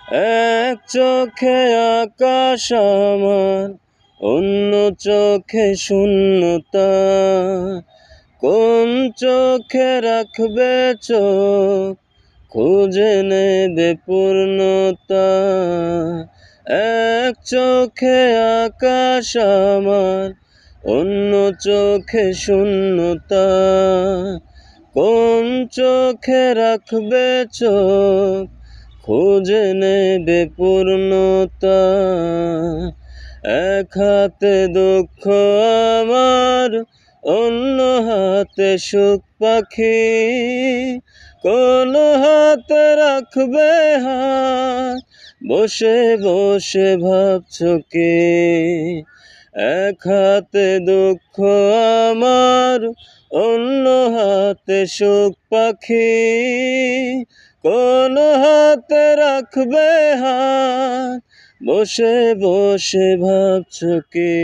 এক চোখে আকাশ আমার, অন্য চোখে শূন্যতা। কোন চোখে রাখবে চোখ, খুঁজে নেবে পূর্ণতা। এক চোখে আকাশ আমার, অন্য চোখে শূন্যতা। কোন চোখে রাখবে চোখ, খুঁজে নেবে পূর্ণতা। এক হাতে দুঃখ আমার, অন্য হাতে সুখ পাখি। কোন হাতে রাখবে হাত, বসে বসে ভাবছো কি? এক হাতে দুঃখ আমার, অন্য হাতে সুখ পাখি। কোন হাতে রাখবে হাত, বসে বসে ভাবছো কি?